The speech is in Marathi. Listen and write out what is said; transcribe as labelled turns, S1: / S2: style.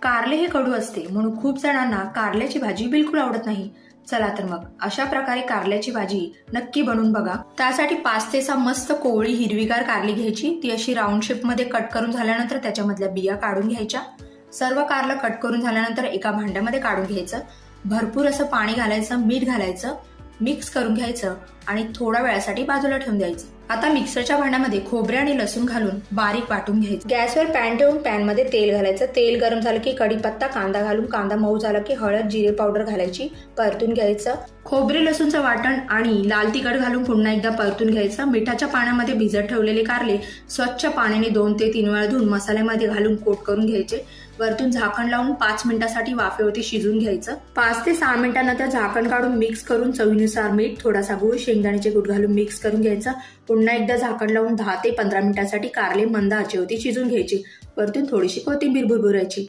S1: कारले हे कडू असते म्हणून खूप जणांना कारल्याची भाजी बिलकुल आवडत नाही. चला तर मग अशा प्रकारे कारल्याची भाजी नक्की बनवून बघा. त्यासाठी 5 ते 6 मस्त कोवळी हिरवीगार कारली घ्यायची. ती अशी राऊंड शेप मध्ये कट करून झाल्यानंतर त्याच्यामधल्या बिया काढून घ्यायच्या. सर्व कारलं कट करून झाल्यानंतर एका भांड्यामध्ये काढून घ्यायचं. भरपूर असं पाणी घालायचं, मीठ घालायचं, मिक्स करून घ्यायचं आणि थोड्या वेळासाठी बाजूला ठेवून द्यायचं. आता मिक्सरच्या भांड्यामध्ये खोबरे आणि लसूण घालून बारीक वाटून घ्यायचं. गॅसवर पॅन ठेवून पॅन मध्ये तेल घालायचं. तेल गरम झालं की कढीपत्ता, कांदा घालून कांदा मऊ झाला की हळद, जिरे पावडर घालायची, परतून घ्यायचं. खोबरे लसूणचं वाटण आणि लाल तिखट घालून पुन्हा एकदा परतून घ्यायचं. मिठाच्या पाण्यामध्ये भिजत ठेवलेले कारले स्वच्छ पाण्याने 2 ते 3 वेळा धुवून मसाल्यामध्ये घालून कोट करून घ्यायचे. वरतून झाकण लावून 5 मिनिटांसाठी वाफेवरती शिजून घ्यायचं. 5 ते 6 मिनिटांनंतर झाकण काढून मिक्स करून चवीनुसार मीठ, थोडासा गूळ, शेंगदाण्याचे कूट घालून मिक्स करून घ्यायचं. पुन्हा एकदा झाकण लावून 10 ते 15 मिनिटांसाठी कारले मंद आचेवरती शिजून घ्यायचे. वरतून थोडीशी कोथिंबीर भुरभुरायची.